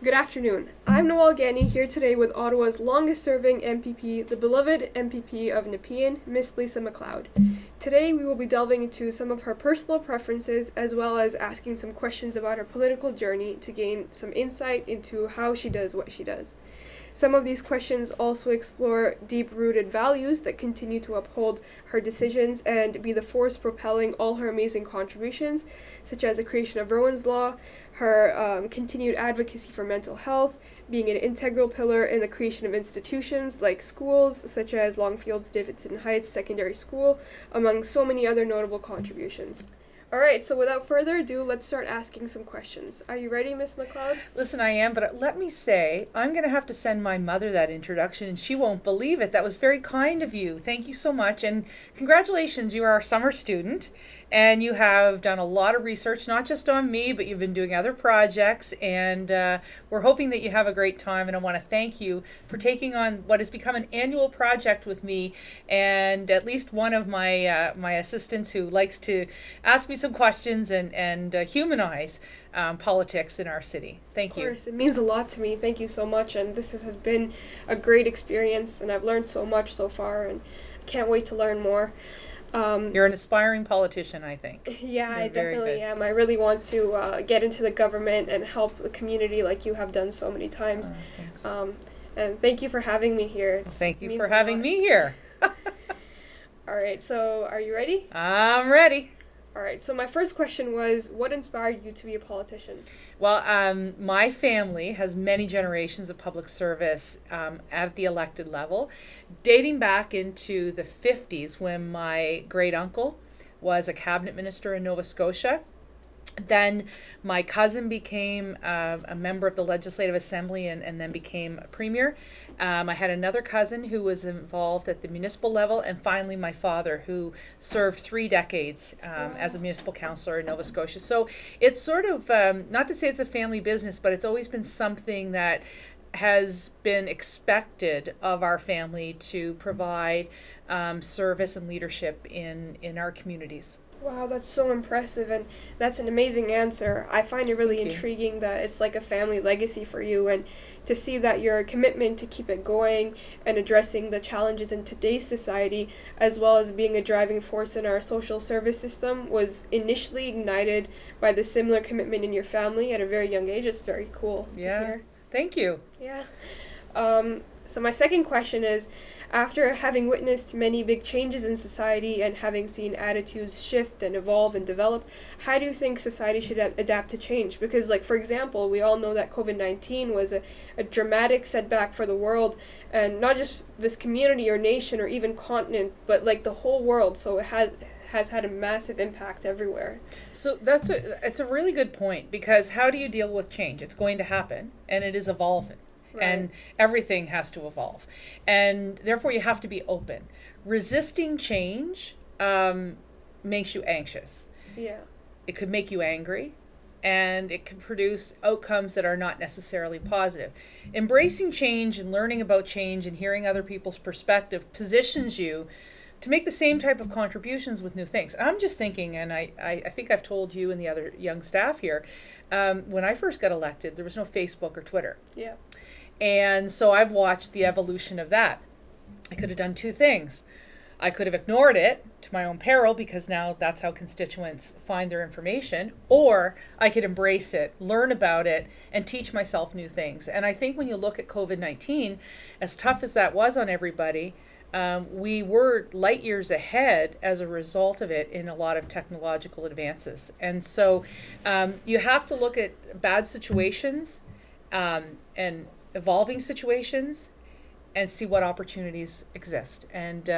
Good afternoon. I'm Nawaal here today with Ottawa's longest-serving MPP, the beloved MPP of Nepean, Miss Lisa MacLeod. Today we will be delving into some of her personal preferences as well as asking some questions about her political journey to gain some insight into how she does what she does. Some of these questions also explore deep-rooted values that continue to uphold her decisions and be the force propelling all her amazing contributions, such as the creation of Rowan's Law, her continued advocacy for mental health, being an integral pillar in the creation of institutions like schools, such as Longfield's Davidson Heights Secondary School, among so many other notable contributions. Alright, so without further ado, let's start asking some questions. Are you ready, Miss MacLeod? Listen, I am, but let me say, I'm going to have to send my mother that introduction, and she won't believe it. That was very kind of you. Thank you so much, and congratulations, you are a summer student, and you have done a lot of research, not just on me, but you've been doing other projects, and we're hoping that you have a great time, and I want to thank you for taking on what has become an annual project with me, and at least one of my assistants who likes to ask me some questions and humanize politics in our city. Thank you. Of course, it means a lot to me. Thank you so much, and this has been a great experience, and I've learned so much so far, and I can't wait to learn more. You're an aspiring politician, I think. Yeah, You're I very definitely good. am. I really want to get into the government and help the community like you have done so many times. Thanks. And thank you for having me here. Thank you for having me here. All right, so are you ready? I'm ready. All right, so my first question was, what inspired you to be a politician? Well, my family has many generations of public service at the elected level, dating back into the 50s when my great uncle was a cabinet minister in Nova Scotia. Then my cousin became a member of the Legislative Assembly and then became a premier. I had another cousin who was involved at the municipal level, and finally my father, who served 3 decades as a municipal councillor in Nova Scotia. So it's sort of, not to say it's a family business, but it's always been something that has been expected of our family to provide service and leadership in our communities. Wow, that's so impressive, and that's an amazing answer. I find it really intriguing that it's like a family legacy for you, and to see that your commitment to keep it going and addressing the challenges in today's society, as well as being a driving force in our social service system, was initially ignited by the similar commitment in your family at a very young age. It's very cool to hear. Thank you. Yeah. So my second question is, after having witnessed many big changes in society and having seen attitudes shift and evolve and develop, how do you think society should adapt to change? Because, like, for example, we all know that COVID-19 was a dramatic setback for the world, and not just this community or nation or even continent, but like the whole world. So it has had a massive impact everywhere. So it's a really good point, because how do you deal with change? It's going to happen, and it is evolving. Right. And everything has to evolve. And therefore you have to be open. Resisting change makes you anxious. Yeah. It could make you angry, and it can produce outcomes that are not necessarily positive. Embracing change and learning about change and hearing other people's perspective positions you to make the same type of contributions with new things. I'm just thinking, and I think I've told you and the other young staff here, when I first got elected, there was no Facebook or Twitter. Yeah. And so I've watched the evolution of that. I could have done 2 things. I could have ignored it to my own peril, because now that's how constituents find their information, or I could embrace it, learn about it, and teach myself new things. And I think when you look at COVID-19, as tough as that was on everybody, we were light years ahead as a result of it in a lot of technological advances. And so you have to look at bad situations and evolving situations and see what opportunities exist. And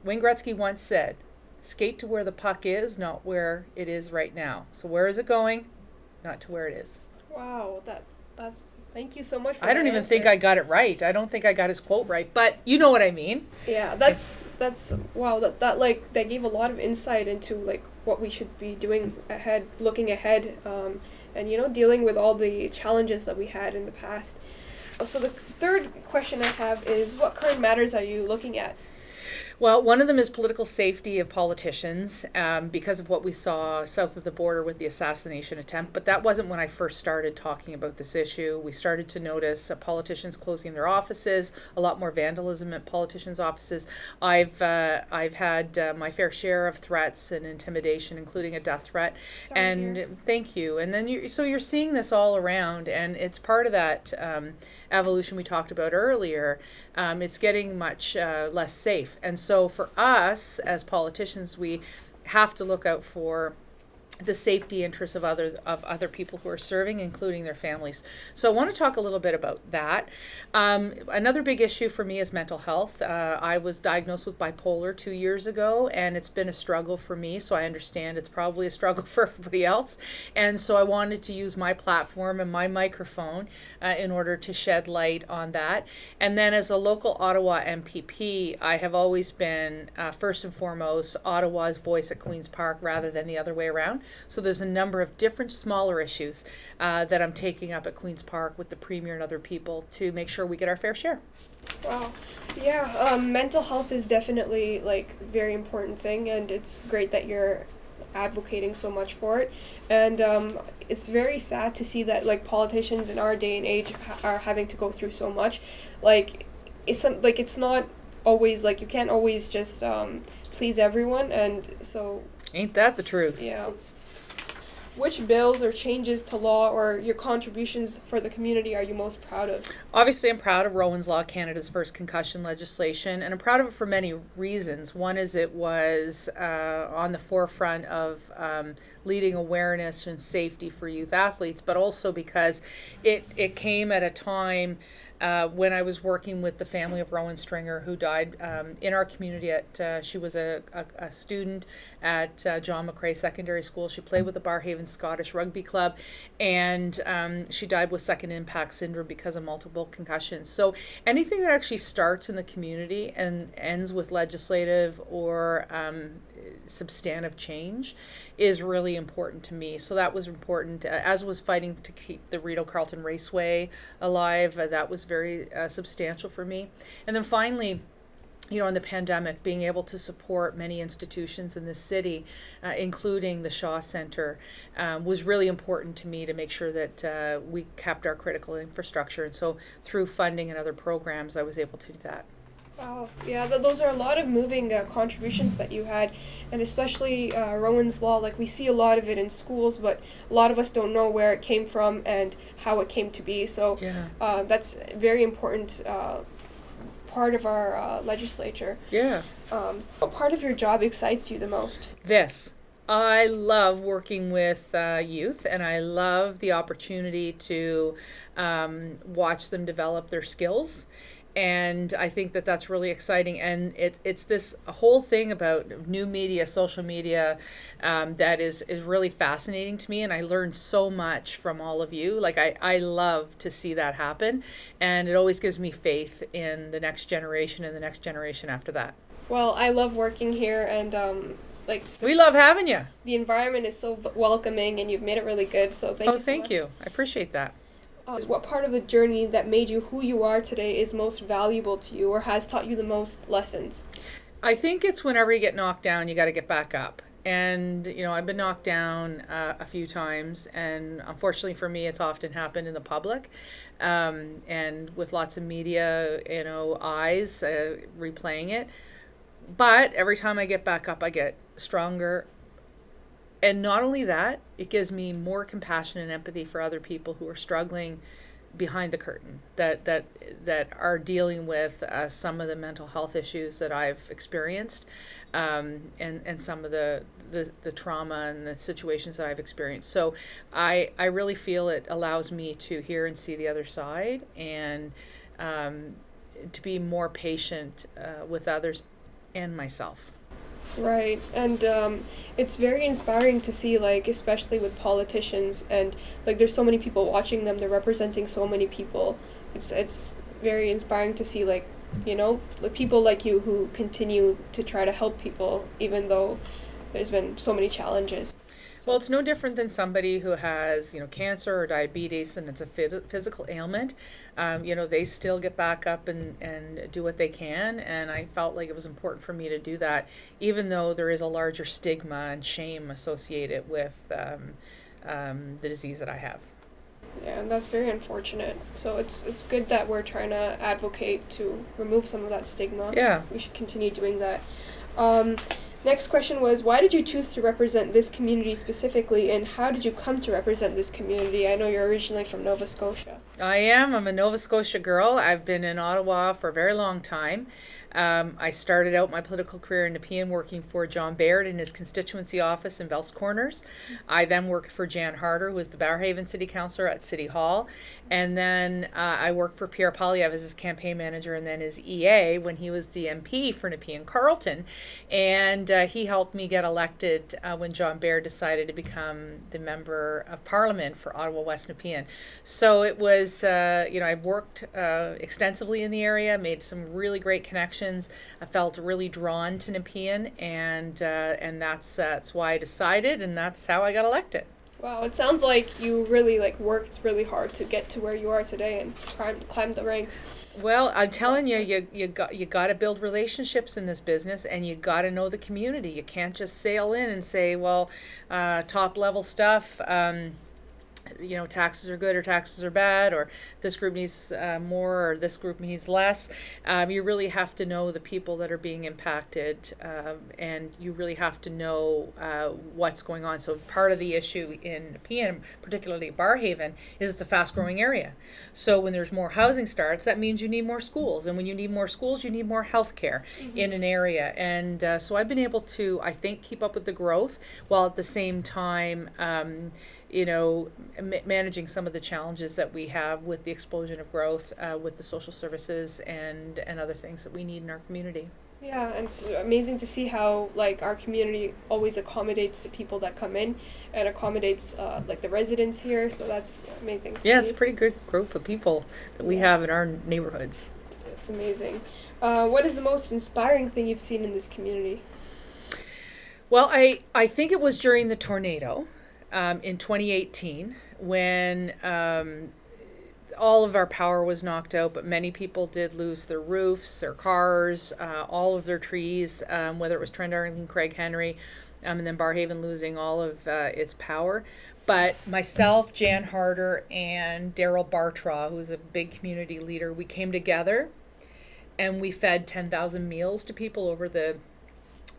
Wayne Gretzky once said, skate to where the puck is, not where it is right now. So where is it going? Not to where it is. Wow, that's thank you so much for I don't even think I got it right. I don't think I got his quote right, but you know what I mean. Yeah, that's wow, that gave a lot of insight into like what we should be doing ahead, looking ahead, and dealing with all the challenges that we had in the past. So the third question I have is, what current matters are you looking at? Well, one of them is political safety of politicians because of what we saw south of the border with the assassination attempt. But that wasn't when I first started talking about this issue. We started to notice politicians closing their offices, a lot more vandalism at politicians' offices. I've had my fair share of threats and intimidation, including a death threat. Sorry And to hear. thank you. And then you're seeing this all around, and it's part of that evolution we talked about earlier. It's getting much less safe. And so for us as politicians, we have to look out for the safety interests of other people who are serving, including their families. So I want to talk a little bit about that. Another big issue for me is mental health. I was diagnosed with bipolar 2 years ago, and it's been a struggle for me. So I understand it's probably a struggle for everybody else. And so I wanted to use my platform and my microphone in order to shed light on that. And then as a local Ottawa MPP, I have always been, first and foremost, Ottawa's voice at Queen's Park rather than the other way around. So there's a number of different smaller issues that I'm taking up at Queen's Park with the Premier and other people to make sure we get our fair share. Wow. Yeah, mental health is definitely like very important thing, and it's great that you're advocating so much for it. And it's very sad to see that like politicians in our day and age are having to go through so much. Like it's not always like you can't always just please everyone, and so Ain't that the truth? yeah. Which bills or changes to law or your contributions for the community are you most proud of? Obviously, I'm proud of Rowan's Law, Canada's first concussion legislation, and I'm proud of it for many reasons. One is it was on the forefront of leading awareness and safety for youth athletes, but also because it came at a time when I was working with the family of Rowan Stringer, who died in our community. She was a student at John McCrae Secondary School. She played with the Barrhaven Scottish Rugby Club, and she died with second impact syndrome because of multiple concussions. So anything that actually starts in the community and ends with legislative or substantive change is really important to me. So that was important, as was fighting to keep the Rideau Carleton Raceway alive. That was very substantial for me. And then finally, you know, in the pandemic, being able to support many institutions in the city, including the Shaw Centre, was really important to me to make sure that we kept our critical infrastructure. And so through funding and other programs, I was able to do that. Wow, yeah, those are a lot of moving contributions that you had, and especially Rowan's Law. Like we see a lot of it in schools, but a lot of us don't know where it came from and how it came to be. So Yeah. that's a very important part of our legislature. Yeah. What part of your job excites you the most? This. I love working with youth, and I love the opportunity to watch them develop their skills. And I think that that's really exciting. And it's this whole thing about new media, social media, that is really fascinating to me. And I learned so much from all of you. Like I love to see that happen. And it always gives me faith in the next generation and the next generation after that. Well, I love working here, and We love having you. the environment is so welcoming, and you've made it really good. So thank you so Thank much. you. I appreciate that. What part of the journey that made you who you are today is most valuable to you or has taught you the most lessons? I think it's whenever you get knocked down, you got to get back up. And, you know, I've been knocked down a few times, and unfortunately for me, it's often happened in the public, and with lots of media, you know, eyes replaying it. But every time I get back up, I get stronger. And not only that, it gives me more compassion and empathy for other people who are struggling behind the curtain, that are dealing with some of the mental health issues that I've experienced, and some of the trauma and the situations that I've experienced. So I really feel it allows me to hear and see the other side, and to be more patient with others and myself. Right, and it's very inspiring to see, like, especially with politicians, and like there's so many people watching them, they're representing so many people. It's very inspiring to see, like, you know, the people like you who continue to try to help people even though there's been so many challenges. Well, it's no different than somebody who has, cancer or diabetes and it's a physical ailment. They still get back up and do what they can. And I felt like it was important for me to do that, even though there is a larger stigma and shame associated with the disease that I have. Yeah, and that's very unfortunate. So it's good that we're trying to advocate to remove some of that stigma. Yeah. We should continue doing that. Next question was, why did you choose to represent this community specifically, and how did you come to represent this community? I know you're originally from Nova Scotia. I am. I'm a Nova Scotia girl. I've been in Ottawa for a very long time. I started out my political career in Nepean working for John Baird in his constituency office in Bells Corners. I then worked for Jan Harder, who was the Barrhaven City Councillor at City Hall. And then I worked for Pierre Polyev as his campaign manager and then his EA when he was the MP for Nepean Carleton. And he helped me get elected when John Baird decided to become the Member of Parliament for Ottawa West Nepean. So it was, I've worked extensively in the area, made some really great connections. I felt really drawn to Nepean, and that's why I decided, and that's how I got elected. Wow, it sounds like you really worked really hard to get to where you are today and climbed the ranks. Well, I'm telling you got to build relationships in this business, and you got to know the community. You can't just sail in and say, well, top level stuff. Taxes are good or taxes are bad, or this group needs more or this group needs less. You really have to know the people that are being impacted, and you really have to know what's going on. So part of the issue in Nepean, particularly Barrhaven, is it's a fast-growing area. So when there's more housing starts, that means you need more schools. And when you need more schools, you need more health care in an area. And so I've been able to, I think, keep up with the growth while at the same time managing some of the challenges that we have with the explosion of growth with the social services and other things that we need in our community. Yeah, and it's amazing to see how our community always accommodates the people that come in and accommodates the residents here. So that's amazing to see. It's a pretty good group of people that we have in our neighborhoods. It's amazing. What is the most inspiring thing you've seen in this community? Well, I think it was during the tornado. In 2018, when all of our power was knocked out, but many people did lose their roofs, their cars, all of their trees, whether it was Trent Arlington, Craig Henry, and then Barrhaven losing all of its power. But myself, Jan Harder, and Daryl Bartraw, who's a big community leader, we came together and we fed 10,000 meals to people over the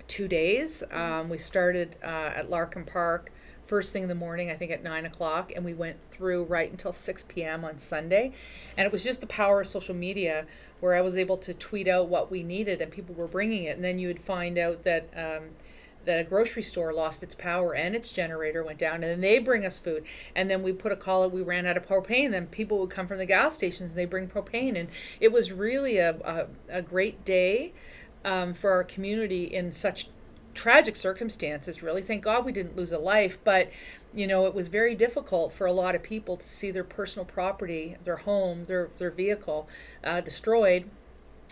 2 days. We started at Larkin Park first thing in the morning, I think at 9 o'clock, and we went through right until 6 p.m. on Sunday. And it was just the power of social media where I was able to tweet out what we needed and people were bringing it. And then you would find out that that a grocery store lost its power and its generator went down, and then they bring us food. And then we put a call out, we ran out of propane, then people would come from the gas stations and they bring propane. And it was really a great day for our community in such tragic circumstances, really. Thank God we didn't lose a life, but it was very difficult for a lot of people to see their personal property, their home, their vehicle destroyed.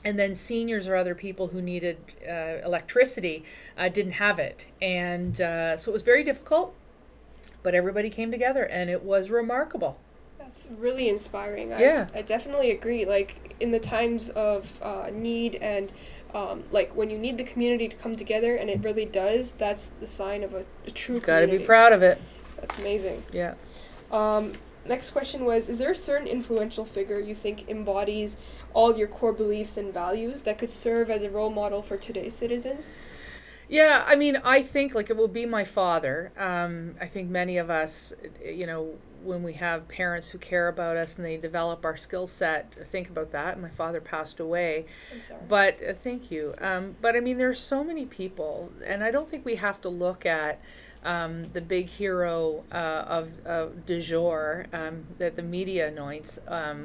And then seniors or other people who needed electricity didn't have it. And so it was very difficult, but everybody came together and it was remarkable. That's really inspiring. Yeah. I definitely agree. In the times of need and when you need the community to come together, and it really does, that's the sign of a true community. Gotta be proud of it. That's amazing. Yeah. Next question was, is there a certain influential figure you think embodies all your core beliefs and values that could serve as a role model for today's citizens? Yeah, I think it will be my father. I think many of us, when we have parents who care about us and they develop our skill set, think about that. My father passed away. I'm sorry. But thank you. But there's so many people, and I don't think we have to look at the big hero of du jour that the media anoints,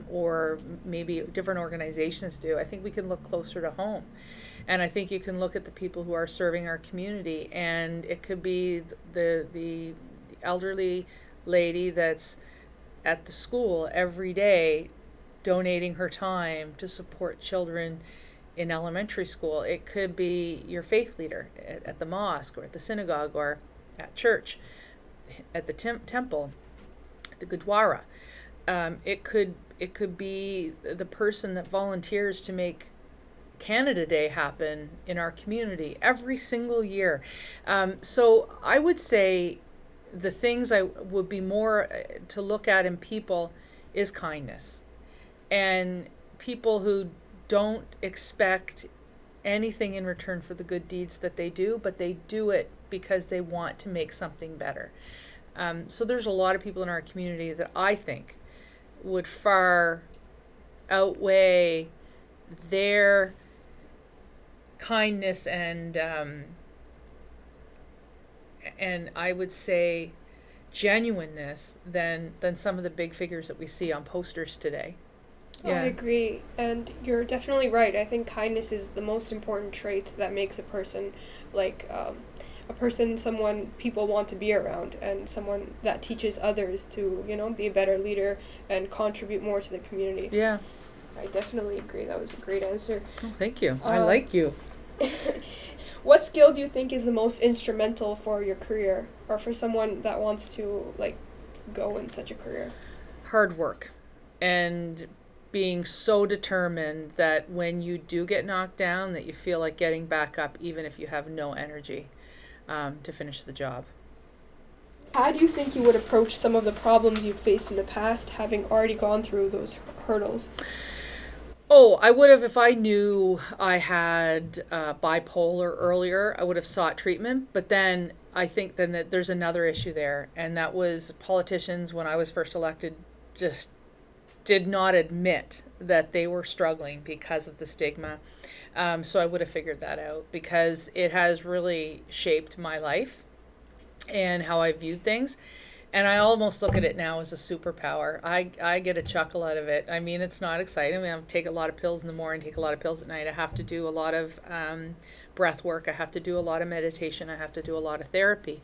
or maybe different organizations do. I think we can look closer to home. And I think you can look at the people who are serving our community, and it could be the elderly lady that's at the school every day donating her time to support children in elementary school. It could be your faith leader at the mosque or at the synagogue or at church at the temple, the Gurdwara. It could be the person that volunteers to make Canada Day happen in our community every single year. So I would say the things I would be more to look at in people is kindness, and people who don't expect anything in return for the good deeds that they do, but they do it because they want to make something better. So there's a lot of people in our community that I think would far outweigh their kindness and I would say genuineness than some of the big figures that we see on posters today. Yeah. I agree, and you're definitely right. I think kindness is the most important trait that makes a person like a person, someone people want to be around, and someone that teaches others to, be a better leader and contribute more to the community. Yeah. I definitely agree. That was a great answer. Oh, thank you. I like you. What skill do you think is the most instrumental for your career, or for someone that wants to go in such a career? Hard work, and being so determined that when you do get knocked down, that you feel like getting back up even if you have no energy to finish the job. How do you think you would approach some of the problems you've faced in the past, having already gone through those hurdles? Oh, I would have, if I knew I had bipolar earlier, I would have sought treatment. But then I think then that there's another issue there, and that was politicians, when I was first elected, just did not admit that they were struggling because of the stigma. So I would have figured that out, because it has really shaped my life and how I viewed things. And I almost look at it now as a superpower. I get a chuckle out of it. I mean, it's not exciting. I mean, I take a lot of pills in the morning, take a lot of pills at night. I have to do a lot of breath work. I have to do a lot of meditation. I have to do a lot of therapy.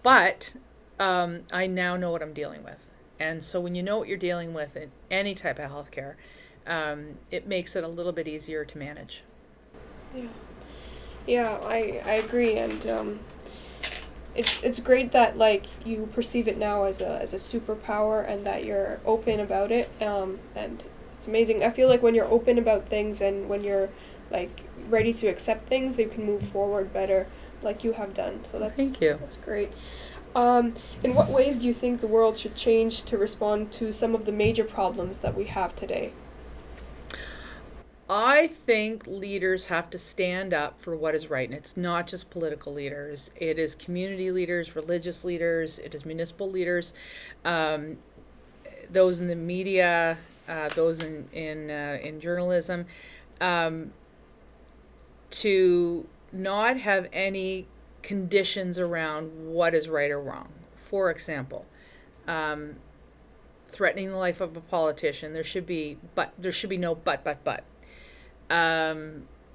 But I now know what I'm dealing with. And so when you know what you're dealing with in any type of healthcare, it makes it a little bit easier to manage. Yeah, I agree, and it's great that you perceive it now as a superpower, and that you're open about it. And it's amazing. I feel like when you're open about things, and when you're ready to accept things, they can move forward better, like you have done. So Thank you. That's great. In what ways do you think the world should change to respond to some of the major problems that we have today? I think leaders have to stand up for what is right. And it's not just political leaders. It is community leaders, religious leaders, it is municipal leaders, those in the media, those in journalism, to not have any conditions around what is right or wrong. For example, threatening the life of a politician, there should be no but.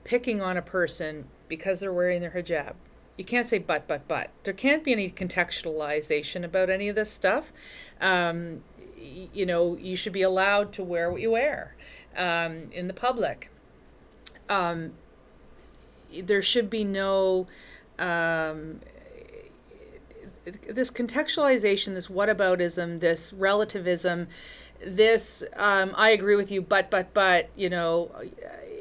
Picking on a person because they're wearing their hijab, you can't say but. There can't be any contextualization about any of this stuff. You should be allowed to wear what you wear in the public. There should be no this contextualization, this whataboutism, this relativism, this I agree with you, but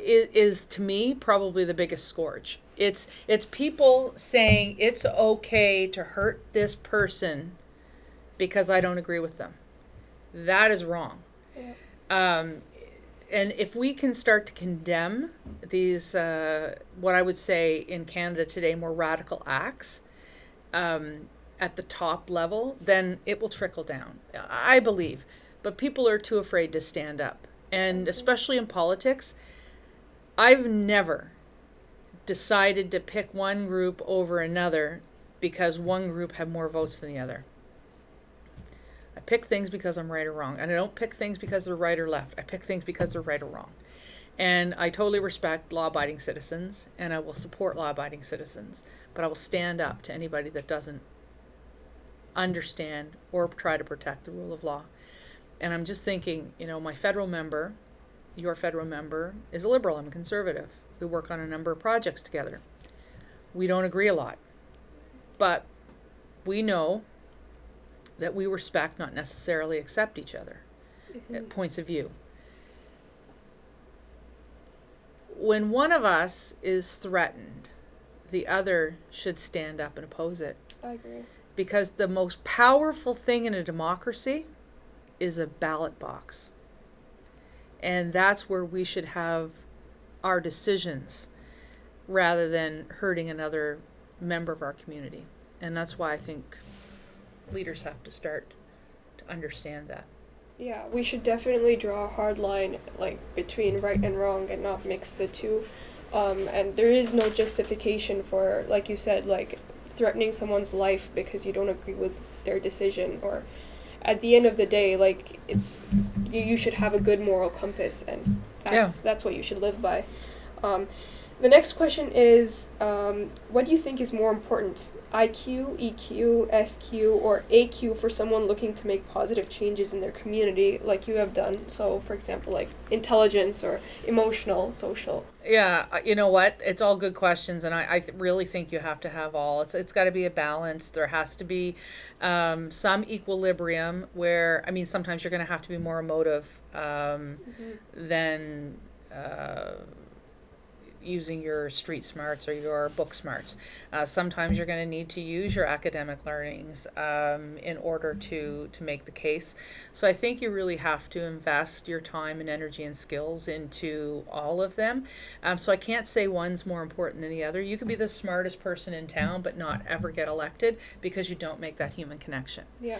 is to me probably the biggest scourge. It's people saying it's okay to hurt this person because I don't agree with them. That is wrong. Yeah. And if we can start to condemn these, what I would say in Canada today, more radical acts at the top level, then it will trickle down, I believe. But people are too afraid to stand up. And especially in politics, I've never decided to pick one group over another because one group had more votes than the other. I pick things because I'm right or wrong. And I don't pick things because they're right or left. I pick things because they're right or wrong. And I totally respect law-abiding citizens, and I will support law-abiding citizens. But I will stand up to anybody that doesn't understand or try to protect the rule of law. And I'm just thinking, my federal member, your federal member, is a liberal. I'm a conservative. We work on a number of projects together. We don't agree a lot. But we know that we respect, not necessarily accept each other, points of view. When one of us is threatened, the other should stand up and oppose it. I agree. Because the most powerful thing in a democracy is a ballot box. And that's where we should have our decisions rather than hurting another member of our community. And that's why I think leaders have to start to understand that. Yeah, we should definitely draw a hard line, like, between right and wrong and not mix the two. And there is no justification for, like you said, like, threatening someone's life because you don't agree with their decision. Or at the end of the day, like, it's you should have a good moral compass, and that's what you should live by. The next question is, what do you think is more important, IQ, EQ, SQ, or AQ for someone looking to make positive changes in their community, like you have done? So, for example, like intelligence or emotional, social. Yeah, you know what? It's all good questions, and I really think you have to have all. It's got to be a balance. There has to be some equilibrium where, I mean, sometimes you're going to have to be more emotive than using your street smarts or your book smarts. Sometimes you're going to need to use your academic learnings in order to make the case. So I think you really have to invest your time and energy and skills into all of them. So I can't say one's more important than the other. You could be the smartest person in town but not ever get elected because you don't make that human connection. Yeah.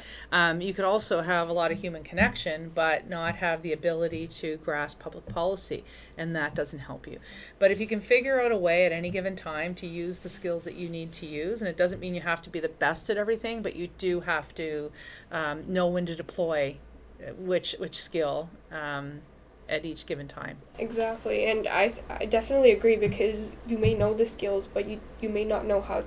You could also have a lot of human connection but not have the ability to grasp public policy, and that doesn't help you. But if you can figure out a way at any given time to use the skills that you need to use, and it doesn't mean you have to be the best at everything, but you do have to know when to deploy which skill at each given time. Exactly, and I definitely agree, because you may know the skills, but you may not know how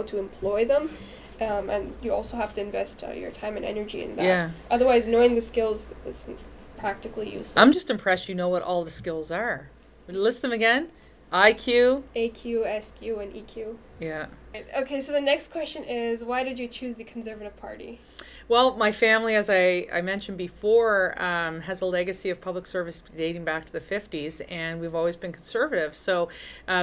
to employ them, and you also have to invest your time and energy in that. Yeah. Otherwise, knowing the skills is practically useless. I'm just impressed you know what all the skills are. List them again. IQ, AQ, SQ, and EQ. Yeah. Okay, so the next question is, why did you choose the Conservative Party? Well, my family, as I mentioned before, has a legacy of public service dating back to the 50s, and we've always been conservative. So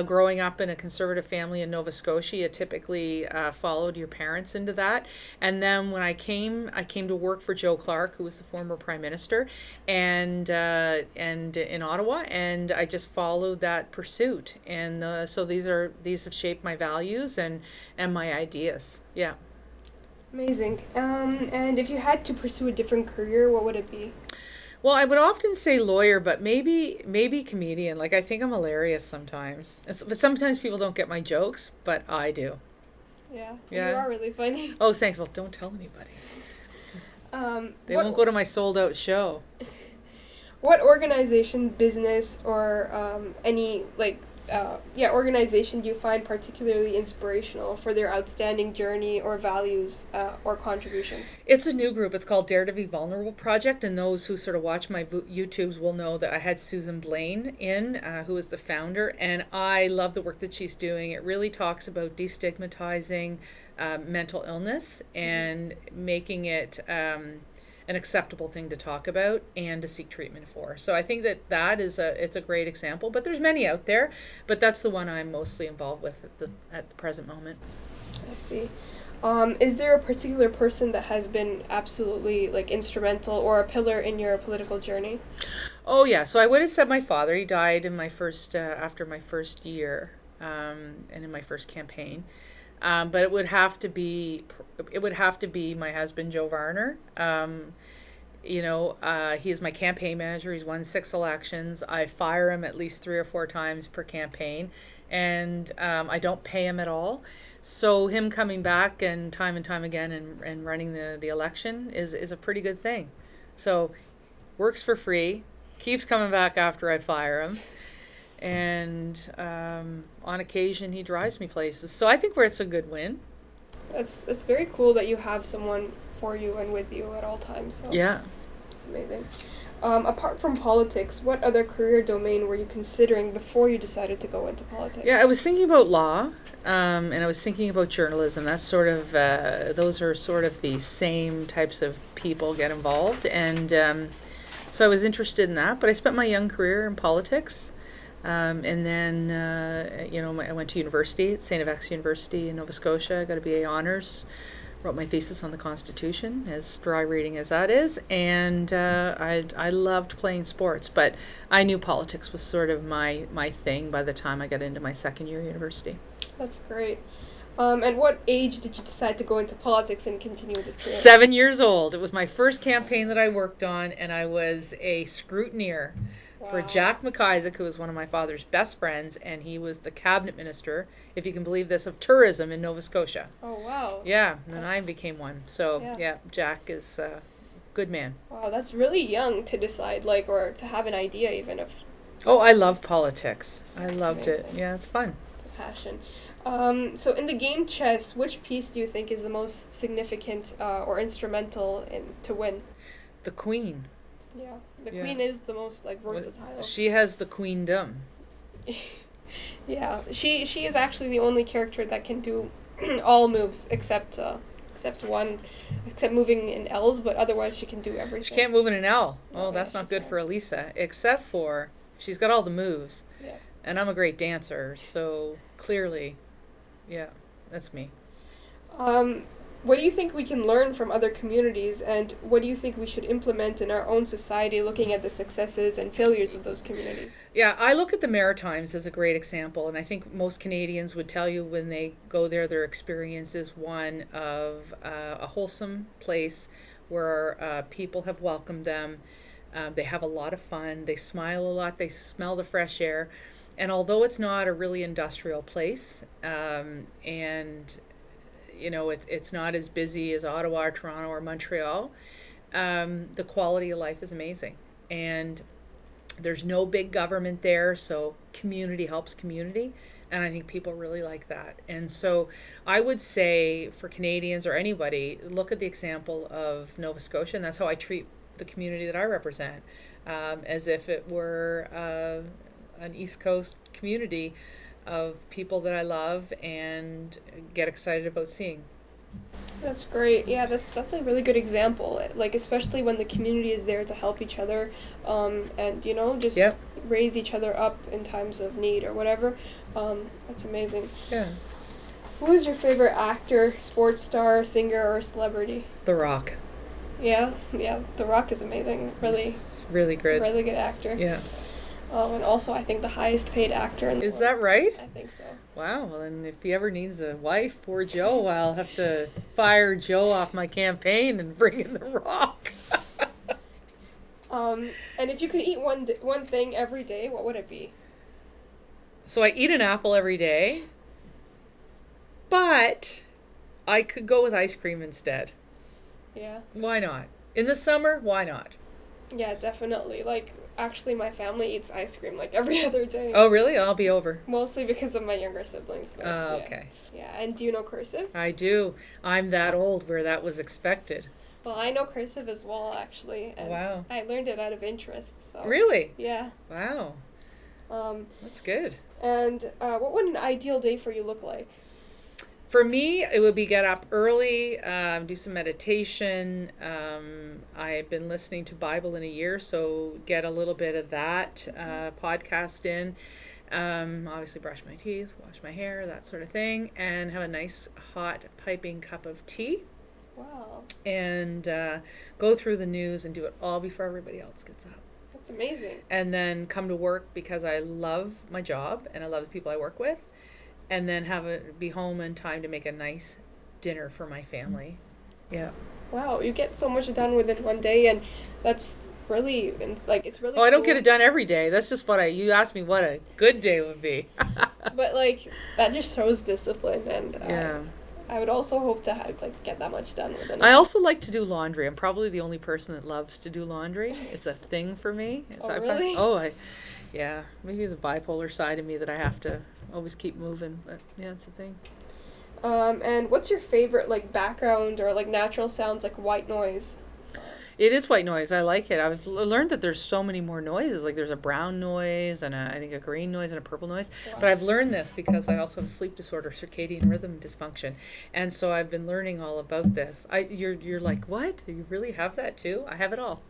growing up in a conservative family in Nova Scotia, you typically followed your parents into that. And then when I came to work for Joe Clark, who was the former Prime Minister, and in Ottawa, and I just followed that pursuit. And so these have shaped my values and my ideas. Yeah. Amazing. And if you had to pursue a different career, what would it be? Well, I would often say lawyer, but maybe comedian. Like, I think I'm hilarious sometimes. But sometimes people don't get my jokes, but I do. Yeah. You are really funny. Oh, thanks. Well, don't tell anybody. They won't go to my sold-out show. What organization, business, or any, organization do you find particularly inspirational for their outstanding journey or values or contributions? It's a new group. It's called Dare to Be Vulnerable Project, and those who sort of watch my YouTubes will know that I had Susan Blaine in, who is the founder, and I love the work that she's doing. It really talks about destigmatizing mental illness and making it an acceptable thing to talk about and to seek treatment for. So I think that is it's a great example, but there's many out there, but that's the one I'm mostly involved with at the present moment. I see. Is there a particular person that has been absolutely instrumental or a pillar in your political journey? Oh yeah, so I would have said my father. He died in my first after my first year and in my first campaign. But it would have to be my husband, Joe Varner. He's my campaign manager. He's won 6 elections. I fire him at least 3 or 4 times per campaign, and I don't pay him at all. So him coming back and time again and running the election is a pretty good thing. So works for free, keeps coming back after I fire him. And on occasion he drives me places, so I think it's a good win. It's very cool that you have someone for you and with you at all times. So yeah, it's amazing. Apart from politics, what other career domain were you considering before you decided to go into politics? Yeah, I was thinking about law, and I was thinking about journalism. That's sort of, those are sort of the same types of people get involved. And so I was interested in that, but I spent my young career in politics. And then, I went to university at St. FX University in Nova Scotia. I got a BA Honours. Wrote my thesis on the Constitution, as dry reading as that is, and I loved playing sports, but I knew politics was sort of my thing by the time I got into my second year university. That's great. And what age did you decide to go into politics and continue with this career? 7 years old. It was my first campaign that I worked on, and I was a scrutineer for Jack McIsaac, who was one of my father's best friends, and he was the cabinet minister, if you can believe this, of tourism in Nova Scotia. Oh, wow. Yeah, and I became one. So, yeah Jack is a good man. Wow, that's really young to decide, or to have an idea even of... Oh, I love politics. I That's loved amazing. it. Yeah, it's fun. It's a passion. So in the game chess, which piece do you think is the most significant or instrumental to win? The queen. Yeah, the queen is the most versatile. She has the queendom. Yeah, she is actually the only character that can do all moves except moving in L's, but otherwise she can do everything. She can't move in an L. No, Oh, that's yeah, not she good can't. for Elisa, except for she's got all the moves. Yeah. And I'm a great dancer, so clearly, yeah, that's me. What do you think we can learn from other communities, and what do you think we should implement in our own society, looking at the successes and failures of those communities? Yeah, I look at the Maritimes as a great example, and I think most Canadians would tell you when they go there, their experience is one of a wholesome place where people have welcomed them. They have a lot of fun. They smile a lot. They smell the fresh air. And although it's not a really industrial place, it's not as busy as Ottawa or Toronto or Montreal, the quality of life is amazing. And there's no big government there, so community helps community. And I think people really like that. And so I would say for Canadians or anybody, look at the example of Nova Scotia, and that's how I treat the community that I represent, as if it were an East Coast community of people that I love and get excited about seeing. That's great. Yeah, that's a really good example. Especially when the community is there to help each other, and just raise each other up in times of need or whatever. That's amazing. Yeah. Who is your favorite actor, sports star, singer, or celebrity? The Rock. Yeah. The Rock is amazing. Really, really good. Really good actor. Yeah. And also, I think the highest paid actor in the world. Is that right? I think so. Wow. Well, then if he ever needs a wife, poor Joe, I'll have to fire Joe off my campaign and bring in The Rock. And if you could eat one thing every day, what would it be? So I eat an apple every day, but I could go with ice cream instead. Yeah. Why not? In the summer, why not? Yeah, definitely. Actually, my family eats ice cream every other day. Oh, really? I'll be over. Mostly because of my younger siblings. But, Oh, okay. Yeah, and do you know cursive? I do. I'm that old where that was expected. Well, I know cursive as well, actually. And Wow. I learned it out of interest. So. Really? Yeah. Wow. That's good. And what would an ideal day for you look like? For me, it would be get up early, do some meditation. I've been listening to Bible in a year, so get a little bit of that podcast in. Obviously brush my teeth, wash my hair, that sort of thing, and have a nice hot piping cup of tea. Wow. And go through the news and do it all before everybody else gets up. That's amazing. And then come to work because I love my job and I love the people I work with. And then be home in time to make a nice dinner for my family. Yeah. Wow, you get so much done within one day, and that's really, it's really Oh, I don't cool. get it done every day. That's just you asked me what a good day would be. But, that just shows discipline, and Yeah. I would also hope to get that much done within I also like to do laundry. I'm probably the only person that loves to do laundry. It's a thing for me. Oh, really? Yeah. Maybe the bipolar side of me that I have to always keep moving. But yeah, it's a thing. And what's your favorite, background or, natural sounds, white noise? It is white noise. I like it. I've learned that there's so many more noises. Like there's a brown noise and I think a green noise and a purple noise. Wow. But I've learned this because I also have a sleep disorder, circadian rhythm dysfunction, and so I've been learning all about this. You're like, what? You really have that too? I have it all.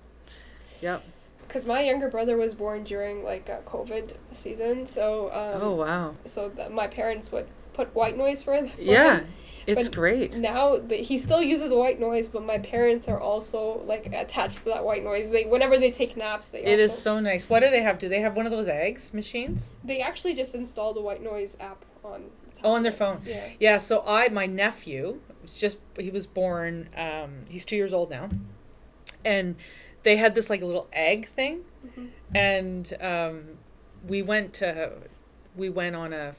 Yep. Because my younger brother was born during like COVID season, so Oh wow. so my parents would put white noise for Yeah. him. It's But great. Now he still uses white noise, but my parents are also like attached to that white noise. They whenever they take naps, they It also, is so nice. What do they have? Do they have one of those eggs machines? they actually just installed a white noise app on the Oh, on their tablet. phone. Yeah. Yeah, so my nephew, he was born, he's 2 years old now, and they had this like little egg thing, Mm-hmm. and we went on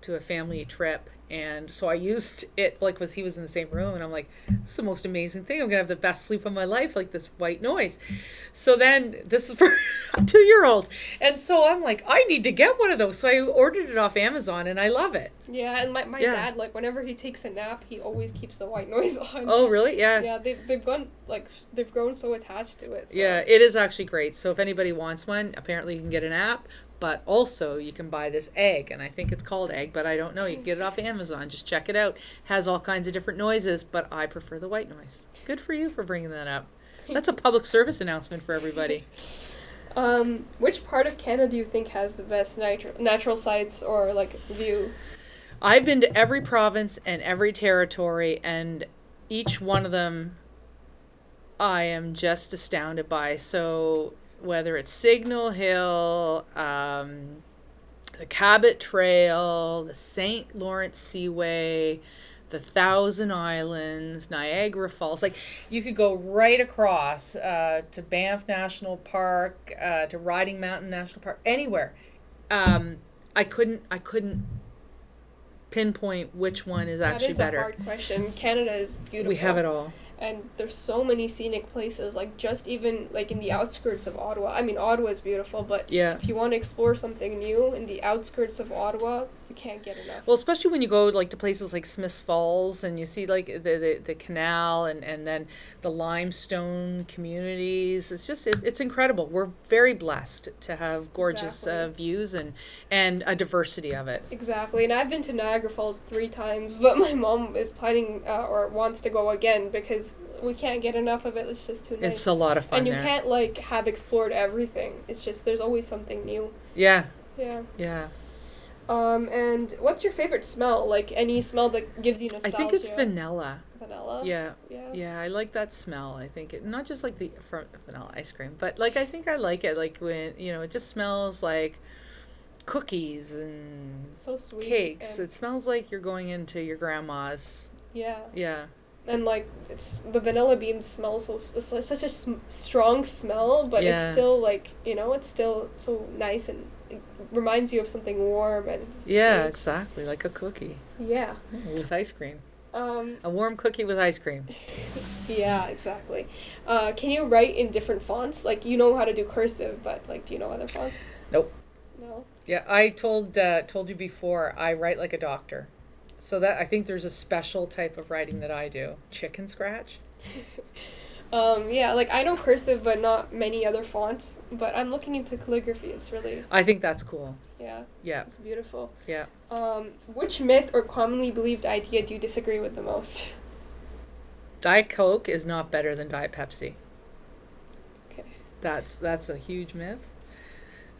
to a family trip, and so I used it like was he was in the same room, and I'm like, this is the most amazing thing. I'm gonna have the best sleep of my life, like this white noise. So then this is for a 2-year-old, and so I'm like, I need to get one of those. So I ordered it off Amazon, and I love it. Yeah, and my Yeah. dad, like whenever he takes a nap, he always keeps the white noise on. Oh, really? Yeah. Yeah, they've grown so attached to it. So. Yeah, it is actually great. So if anybody wants one, apparently you can get an app, but also you can buy this egg, and I think it's called egg, but I don't know. You can get it off Amazon. Just check it out. Has all kinds of different noises, but I prefer the white noise. Good for you for bringing that up. That's a public service announcement for everybody. Which part of Canada do you think has the best natural sights or like view? I've been to every province and every territory, and each one of them I am just astounded by. So whether it's Signal Hill, the Cabot Trail, the St. Lawrence Seaway, the Thousand Islands, Niagara Falls, like you could go right across to Banff National Park, to Riding Mountain National Park, anywhere. I couldn't pinpoint which one is actually better. That is a hard question. Canada is beautiful. We have it all. And there's so many scenic places, like just even like in the outskirts of Ottawa. I mean, Ottawa is beautiful, but Yeah. if you want to explore something new in the outskirts of Ottawa, you can't get enough. Well, especially when you go like to places like Smiths Falls and you see like the canal and then the limestone communities. It's just it's incredible. We're very blessed to have gorgeous Exactly. views and a diversity of it. Exactly, and I've been to Niagara Falls 3 times, but my mom is planning or wants to go again because we can't get enough of it. It's just too nice. It's a lot of fun and you there. can't like have explored everything. It's just there's always something new. Yeah, Yeah. yeah. And what's your favorite smell? Like any smell that gives you I nostalgia? think it's vanilla. Vanilla. Yeah. Yeah. Yeah, I like that smell. I think it not just like the vanilla ice cream, but like I think I like it like when it just smells like cookies and So sweet. cakes. And It smells like you're going into your grandma's. yeah. Yeah. And like it's the vanilla bean smells it's like such a strong smell, but Yeah. it's still like it's still so nice and it reminds you of something warm and Yeah, sweet. exactly, like a cookie Yeah. with ice cream. Um. A warm cookie with ice cream. Yeah. Exactly. Can you write in different fonts? Like you know how to do cursive, but like do you know other fonts? Nope. No. Yeah, I told you before, I write like a doctor. So that I think there's a special type of writing that I do. Chicken scratch. Yeah, like I know cursive, but not many other fonts. But I'm looking into calligraphy. It's really, I think that's cool. yeah, Yeah, it's beautiful. yeah. Which myth or commonly believed idea do you disagree with the most? Diet Coke is not better than Diet Pepsi. Okay. That's a huge myth.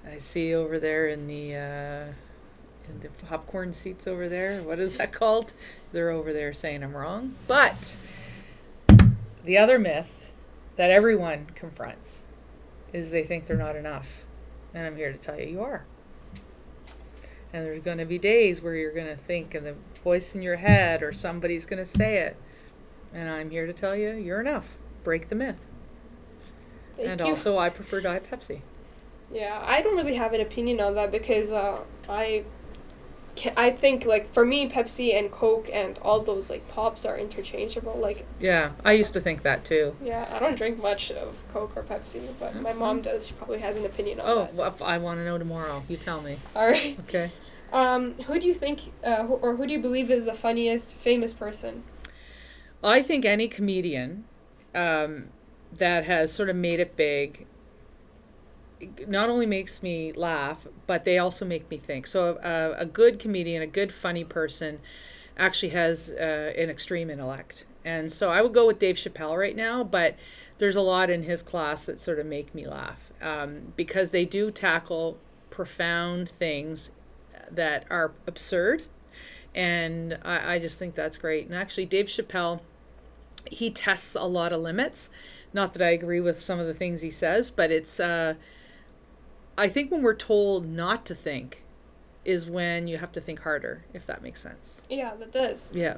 I see over there in the popcorn seats over there. What is that called? They're over there saying I'm wrong. But the other myth that everyone confronts is they think they're not enough. And I'm here to tell you are. And there's going to be days where you're going to think and the voice in your head or somebody's going to say it. And I'm here to tell you you're enough. Break the myth. Thank And you. also I prefer Diet Pepsi. Yeah, I don't really have an opinion on that because I think like for me Pepsi and Coke and all those like pops are interchangeable. Like Yeah, I used to think that too. yeah, I don't drink much of Coke or Pepsi, but my mom does. She probably has an opinion on Oh, that. well, I want to know tomorrow. You tell me. All right. Okay. Who do you think, who do you believe is the funniest famous person? I think any comedian that has sort of made it big not only makes me laugh, but they also make me think. So a good comedian, a good funny person, actually has an extreme intellect. And so I would go with Dave Chappelle right now, but there's a lot in his class that sort of make me laugh because they do tackle profound things that are absurd. And I just think that's great. And actually, Dave Chappelle, he tests a lot of limits. Not that I agree with some of the things he says, but it's, I think when we're told not to think is when you have to think harder, if that makes sense. Yeah, that does. Yeah.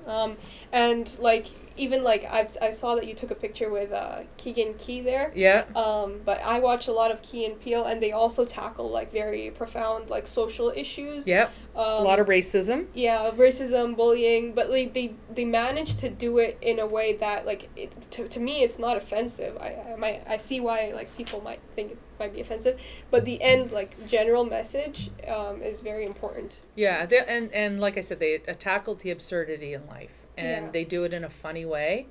And like even like I saw that you took a picture with Keegan Key there. Yeah. But I watch a lot of Key and Peele, and they also tackle like very profound like social issues. Yep. A lot of racism. Yeah, racism, bullying, but like they manage to do it in a way that like to me it's not offensive. I see why like people might think it might be offensive, but the end like general message is very important. Yeah, and like I said, they tackled the absurdity in life, and they do it in a funny way,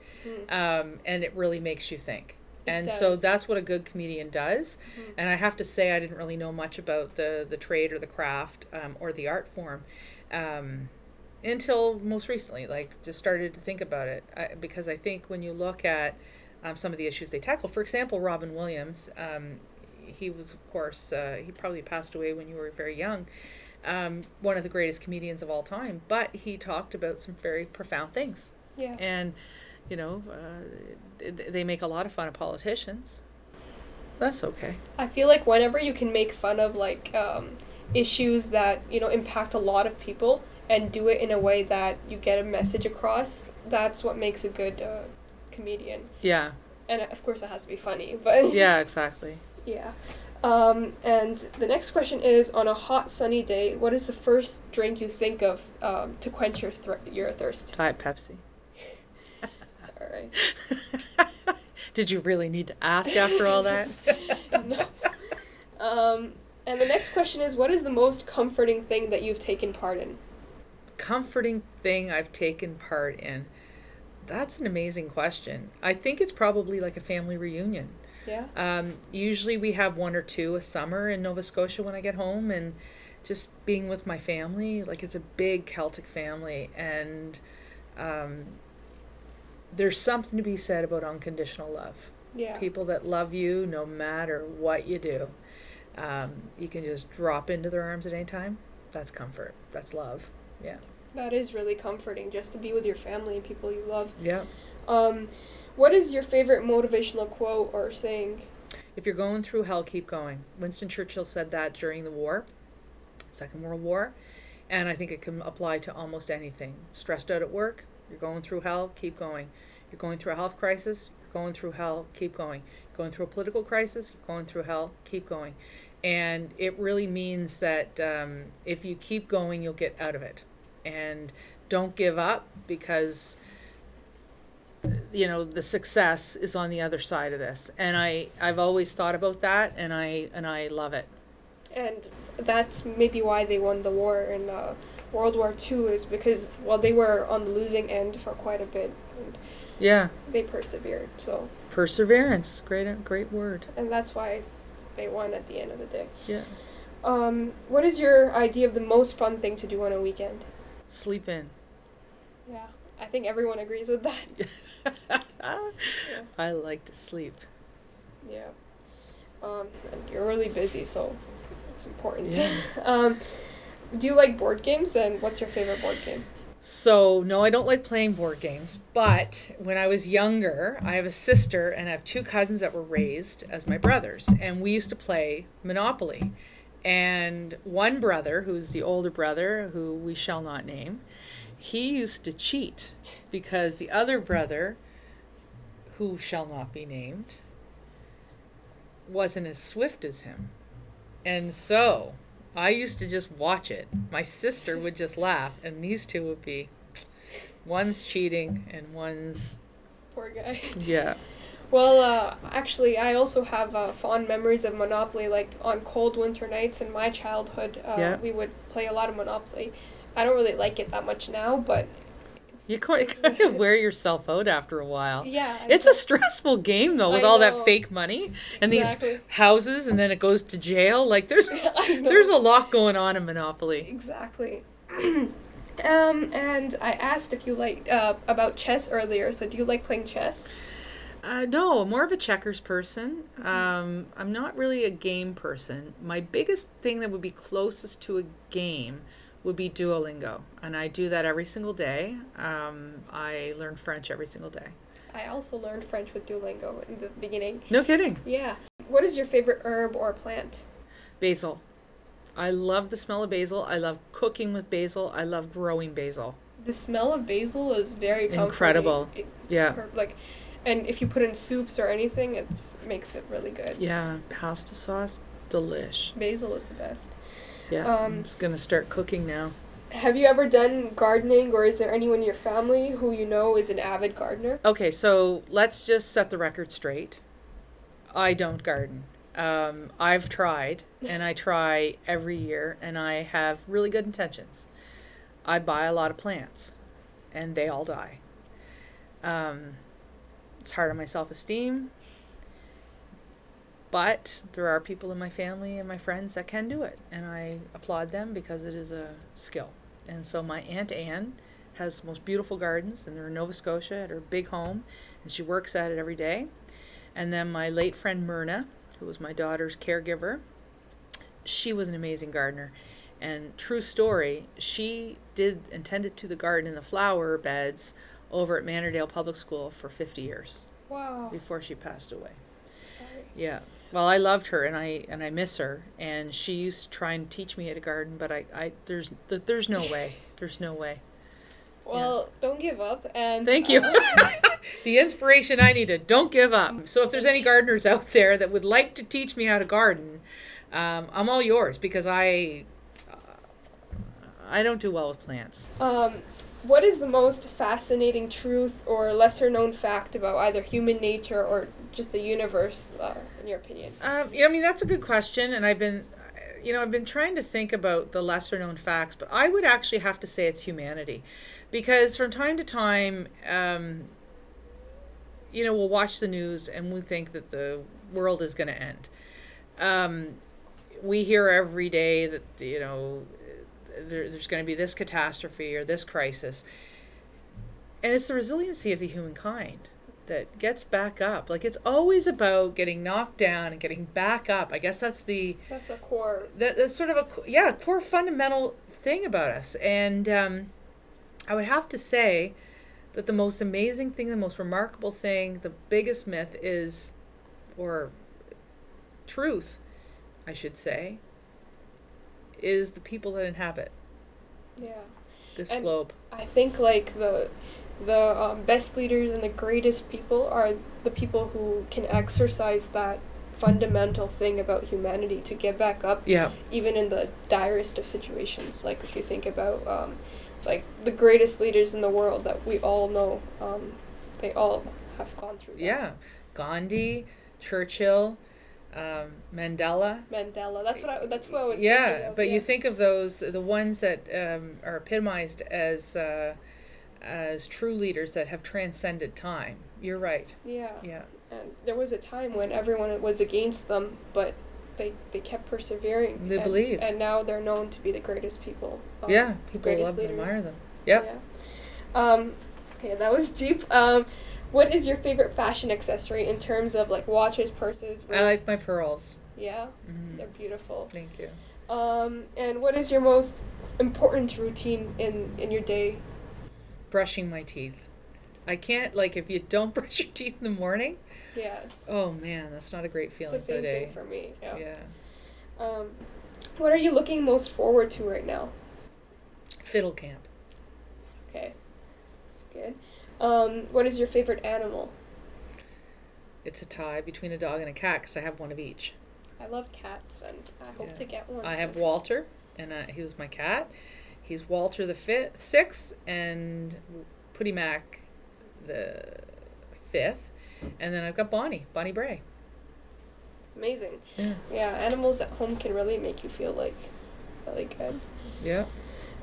and it really makes you think. And so that's what a good comedian does. Mm-hmm. And I have to say, I didn't really know much about the trade or the craft or the art form until most recently, like just started to think about it. Because I think when you look at some of the issues they tackle, for example, Robin Williams, he was, of course, he probably passed away when you were very young, one of the greatest comedians of all time, but he talked about some very profound things. Yeah. And you know, they make a lot of fun of politicians. That's okay. I feel like whenever you can make fun of like issues that, you know, impact a lot of people and do it in a way that you get a message across, that's what makes a good comedian. Yeah. And of course it has to be funny, but yeah, exactly. Yeah. And the next question is, on a hot sunny day, what is the first drink you think of to quench your thirst? Diet Pepsi. All right. Did you really need to ask after all that? No. And the next question is, what is the most comforting thing that you've taken part in? Comforting thing I've taken part in? That's an amazing question. I think it's probably like a family reunion. Yeah. Usually we have one or two a summer in Nova Scotia when I get home, and just being with my family, like it's a big Celtic family, and there's something to be said about unconditional love. Yeah. People that love you no matter what you do. You can just drop into their arms at any time. That's comfort. That's love. Yeah. That is really comforting, just to be with your family and people you love. Yeah. What is your favorite motivational quote or saying? If you're going through hell, keep going. Winston Churchill said that during the war, Second World War, and I think it can apply to almost anything. Stressed out at work, you're going through hell, keep going. You're going through a health crisis, you're going through hell, keep going. You're going through a political crisis, you're going through hell, keep going. And it really means that if you keep going, you'll get out of it. And don't give up, because you know the success is on the other side of this. And I've always thought about that, and I love it. And that's maybe why they won the war in World War II, is because, well, they were on the losing end for quite a bit. And yeah. They persevered. So perseverance, great word. And that's why they won at the end of the day. Yeah. What is your idea of the most fun thing to do on a weekend? Sleep in. Yeah, I think everyone agrees with that. Yeah. I like to sleep. Yeah. And you're really busy, so it's important. Yeah. Do you like board games, and what's your favorite board game? So, no, I don't like playing board games, but when I was younger, I have a sister and I have two cousins that were raised as my brothers, and we used to play Monopoly. And one brother, who's the older brother, who we shall not name, he used to cheat because the other brother, who shall not be named, wasn't as swift as him. And so I used to just watch it. My sister would just laugh, and these two would be, one's cheating and one's... Poor guy. Yeah. Well, actually, I also have fond memories of Monopoly. Like, on cold winter nights in my childhood, we would play a lot of Monopoly. I don't really like it that much now, but You kind of wear yourself out after a while. Yeah. It's a stressful game though, with I all know. that fake money and Exactly. these houses, and then it goes to jail. Like there's I know. there's a lot going on in Monopoly. Exactly. And I asked if you like about chess earlier. So do you like playing chess? No, I'm more of a checkers person. I'm not really a game person. My biggest thing that would be closest to a game would be Duolingo, and I do that every single day. I learn French every single day. I also learned French with Duolingo in the beginning. No kidding. Yeah. What is your favorite herb or plant? Basil. I love the smell of basil. I love cooking with basil. I love growing basil. The smell of basil is very comforting. Incredible. It's Yeah. And if you put in soups or anything, it makes it really good. Yeah, pasta sauce, delish. Basil is the best. Yeah, I'm just going to start cooking now. Have you ever done gardening, or is there anyone in your family who you know is an avid gardener? Okay, so let's just set the record straight. I don't garden. I've tried, and I try every year, and I have really good intentions. I buy a lot of plants, and they all die. It's hard on my self-esteem, but there are people in my family and my friends that can do it, and I applaud them because it is a skill. And so my Aunt Anne has the most beautiful gardens, and they're in Nova Scotia at her big home, and she works at it every day. And then my late friend Myrna, who was my daughter's caregiver, she was an amazing gardener. And true story, she did and tended to the garden in the flower beds over at Mannerdale Public School for 50 years. Wow. Before she passed away. Sorry. Yeah. Well, I loved her, and I miss her. And she used to try and teach me how to garden, but there's no way. There's no way. Well, don't give up. And thank you. The inspiration I needed. Don't give up. So if there's any gardeners out there that would like to teach me how to garden, I'm all yours, because I don't do well with plants. What is the most fascinating truth or lesser known fact about either human nature or just the universe, in your opinion? I mean, that's a good question, and I've been trying to think about the lesser known facts, but I would actually have to say it's humanity, because from time to time, we'll watch the news and we think that the world is going to end. We hear every day that there's going to be this catastrophe or this crisis. And it's the resiliency of the humankind that gets back up. Like, it's always about getting knocked down and getting back up. I guess that's a core. That's sort of a core fundamental thing about us. And I would have to say that the most amazing thing, the most remarkable thing, the biggest myth is, or truth, I should say, is the people that inhabit this globe. I think the best leaders and the greatest people are the people who can exercise that fundamental thing about humanity to get back up, even in the direst of situations. Like, if you think about the greatest leaders in the world that we all know, they all have gone through that. Yeah, Gandhi, Churchill, Mandela. That's what I was thinking of. But you think of those, the ones that are epitomized as true leaders that have transcended time. You're right. Yeah. And there was a time when everyone was against them, but they kept persevering. They believed. And now they're known to be the greatest people. People love and admire them. Yep. Yeah. Okay, that was deep. What is your favorite fashion accessory in terms of watches, purses, rings? I like my pearls. Yeah, Mm-hmm. They're beautiful. Thank you. And what is your most important routine in your day? Brushing my teeth. I can't, if you don't brush your teeth in the morning. Yeah. Oh man, that's not a great feeling it's the same for the day. Thing for me. Yeah. What are you looking most forward to right now? Fiddle camp. Okay, that's good. What is your favorite animal? It's a tie between a dog and a cat, because I have one of each. I love cats, and I hope to get one. I have Walter, and he was my cat. He's Walter the sixth, and Putty Mac the fifth, and then I've got Bonnie Bray. It's amazing. Yeah, animals at home can really make you feel like really good. Yeah.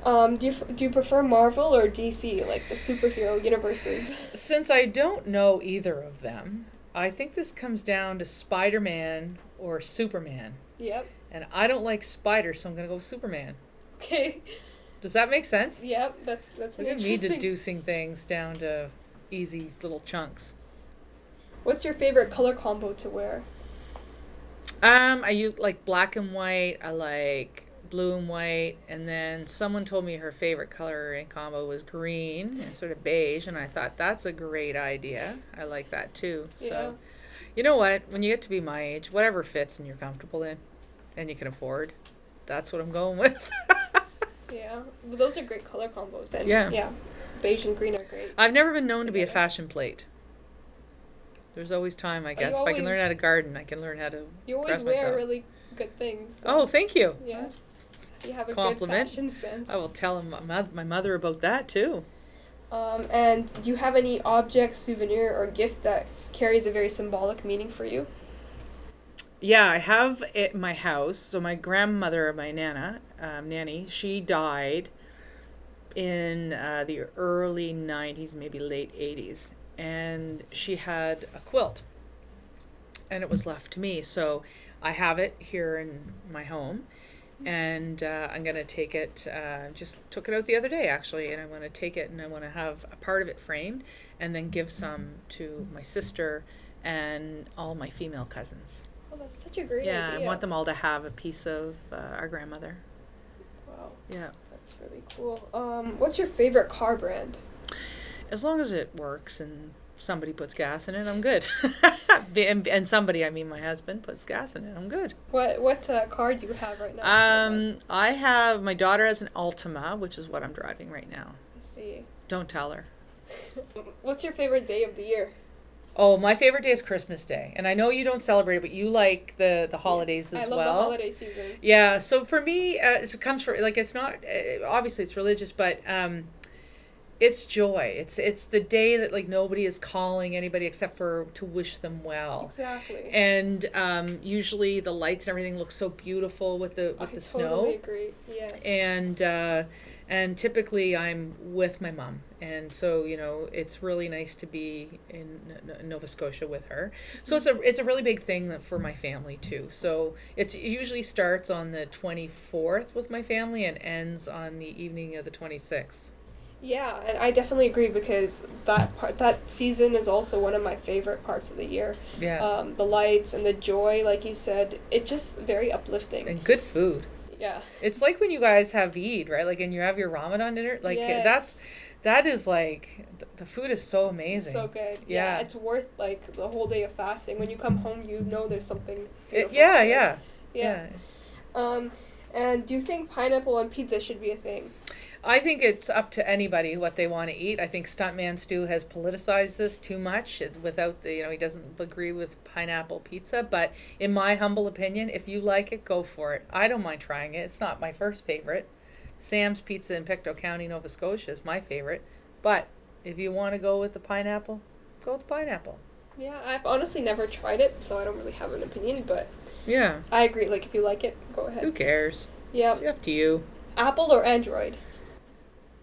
Do you prefer Marvel or DC, like the superhero universes? Since I don't know either of them, I think this comes down to Spider-Man or Superman. Yep. And I don't like spiders, so I'm going to go with Superman. Okay. Does that make sense? Yep. That's Look at me interesting. deducing things down to easy little chunks. What's your favorite color combo to wear? I use like black and white. I like blue and white, and then someone told me her favorite color in combo was green and sort of beige, and I thought that's a great idea. I like that too. Yeah. So, you know what? When you get to be my age, whatever fits and you're comfortable in, and you can afford, that's what I'm going with. Yeah. Well, those are great color combos. And Yeah. Yeah. Beige and green are great. I've never been known to be a Together. fashion plate. There's always time, I guess. If I can always- learn how to garden, I can learn how to You always dress wear myself. really good things. so- Oh, thank you. Yeah. You have a Compliment. good fashion sense. I will tell my mother about that too. And do you have any object, souvenir, or gift that carries a very symbolic meaning for you? Yeah, I have it in my house. So my grandmother, my nanny, she died in the early 90s, maybe late 80s. And she had a quilt. And it was left to me. So I have it here in my home. And I'm going to take it, just took it out the other day actually. And I want to take it and I want to have a part of it framed. And then give some to my sister and all my female cousins. Oh, that's such a great Yeah, idea. I want them all to have a piece of our grandmother. Wow, Yeah. that's really cool. What's your favorite car brand? As long as it works and somebody puts gas in it, I'm good. And somebody, I mean my husband, puts gas in it, I'm good. What car do you have right now? I have, my daughter has an Altima, which is what I'm driving right now. I see. Don't tell her. What's your favorite day of the year? Oh, my favorite day is Christmas Day. And I know you don't celebrate it, but you like the holidays as well. I love the holiday season. Yeah, so for me, it comes from, like, it's not, obviously it's religious, but it's joy. It's the day that, like, nobody is calling anybody except for to wish them well. Exactly. And usually the lights and everything look so beautiful with the snow. I totally agree. Yes. And typically I'm with my mom, and so it's really nice to be in Nova Scotia with her. So it's a really big thing for my family too. So it usually starts on the 24th with my family and ends on the evening of the 26th. Yeah, and I definitely agree because that season is also one of my favorite parts of the year. Yeah. The lights and the joy, like you said, it's just very uplifting. And good food. Yeah. It's like when you guys have Eid, right? Like, and you have your Ramadan dinner. Like, Yes. that is like, the food is so amazing. So good. Yeah. It's worth like the whole day of fasting. When you come home, you know there's something beautiful. Yeah. And do you think pineapple on pizza should be a thing? I think it's up to anybody what they want to eat. I think Stuntman Stu has politicized this too much without he doesn't agree with pineapple pizza. But in my humble opinion, if you like it, go for it. I don't mind trying it. It's not my first favorite. Sam's Pizza in Pictou County, Nova Scotia is my favorite. But if you want to go with the pineapple, go with the pineapple. Yeah, I've honestly never tried it, so I don't really have an opinion, but Yeah. I agree. Like, if you like it, go ahead. Who cares? Yeah. It's up to you. Apple or Android?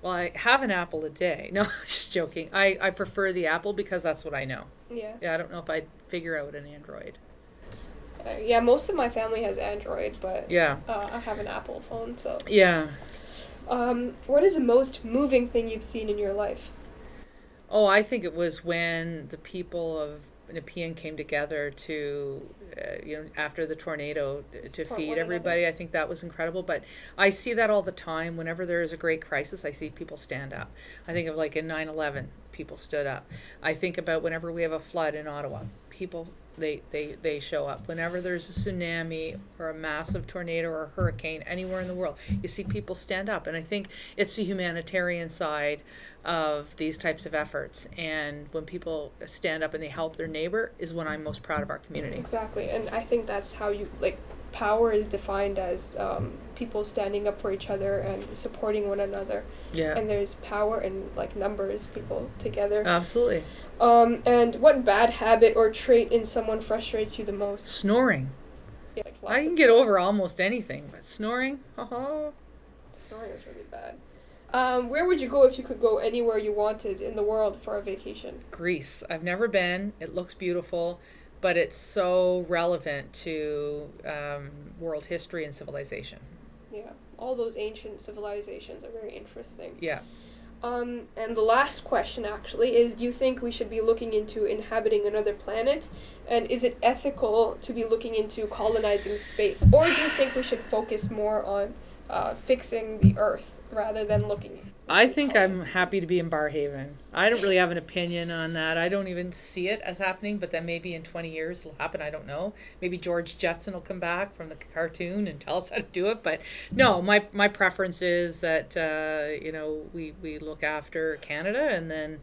Well, I have an apple a day. No, just joking. I prefer the apple because that's what I know. Yeah. Yeah, I don't know if I'd figure out an Android. Yeah, most of my family has Android, but Yeah. I have an Apple phone, so. Yeah. What is the most moving thing you've seen in your life? Oh, I think it was when the people of Nepean came together to, after the tornado to Support feed one everybody. another. I think that was incredible. But I see that all the time. Whenever there is a great crisis, I see people stand up. I think of like in 9/11, people stood up. I think about whenever we have a flood in Ottawa, people they show up. Whenever there's a tsunami or a massive tornado or a hurricane anywhere in the world, you see people stand up. And I think it's the humanitarian side of these types of efforts. And when people stand up and they help their neighbor is when I'm most proud of our community. Exactly, and I think that's how power is defined as people standing up for each other and supporting one another. Yeah. And there's power in numbers, people together. Absolutely. And what bad habit or trait in someone frustrates you the most? Snoring. Yeah, like I lots can of get over almost anything, but snoring, snoring is really bad. Where would you go if you could go anywhere you wanted in the world for a vacation? Greece. I've never been. It looks beautiful, but it's so relevant to world history and civilization. Yeah, all those ancient civilizations are very interesting. Yeah. And the last question actually is, do you think we should be looking into inhabiting another planet? And is it ethical to be looking into colonizing space? Or do you think we should focus more on fixing the Earth rather than looking I into think I'm colonizing happy to be in Barhaven. I don't really have an opinion on that. I don't even see it as happening, but then maybe in 20 years it'll happen. I don't know. Maybe George Jetson will come back from the cartoon and tell us how to do it. But no, my preference is that, we look after Canada, and then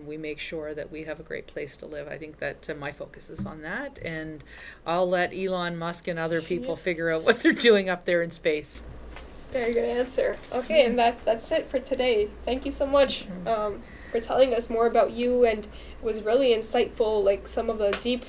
we make sure that we have a great place to live. I think that my focus is on that. And I'll let Elon Musk and other people figure out what they're doing up there in space. Very good answer. Okay, and that's it for today. Thank you so much for telling us more about you, and it was really insightful. Like, some of the deep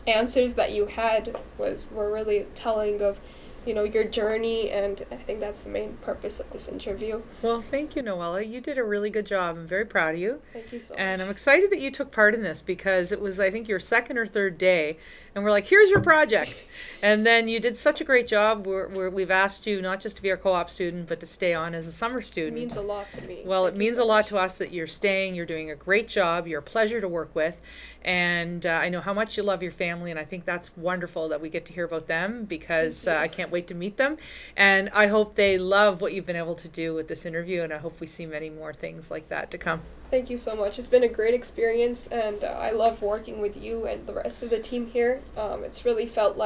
answers that you had were really telling of, your journey, and I think that's the main purpose of this interview. Well, thank you, Noella. You did a really good job. I'm very proud of you. Thank you so And much. I'm excited that you took part in this, because it was, I think, your second or third day. And we're like, here's your project. And then you did such a great job. We've asked you not just to be our co-op student, but to stay on as a summer It student. means a lot to me. Well, Thank it you means so a lot much. to us that you're staying. You're doing a great job. You're a pleasure to work with. And I know how much you love your family. And I think that's wonderful that we get to hear about them, because I can't wait to meet them. And I hope they love what you've been able to do with this interview. And I hope we see many more things like that to come. Thank you so much. It's been a great experience, and I love working with you and the rest of the team here. It's really felt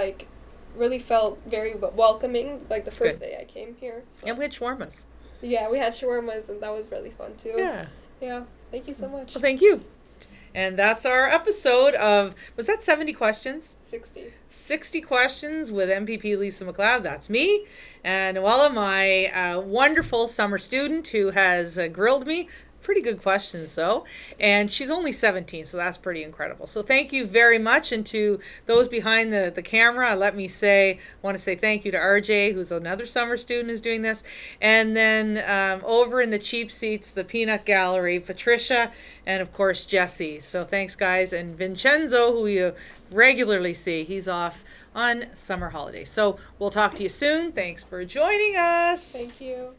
very welcoming, like the first day I came here. So. And we had shawarmas. Yeah, we had shawarmas, and that was really fun too. Yeah. Yeah. Thank you so much. Well, thank you. And that's our episode of, was that 70 questions? 60. 60 questions with MPP Lisa MacLeod. That's me. And Noella, my wonderful summer student who has grilled me. Pretty good questions, though. And she's only 17, so that's pretty incredible. So thank you very much. And to those behind the camera, I want to say thank you to RJ, who's another summer student who's doing this. And then over in the cheap seats, the Peanut Gallery, Patricia, and of course, Jesse. So thanks, guys. And Vincenzo, who you regularly see, he's off on summer holidays. So we'll talk to you soon. Thanks for joining us. Thank you.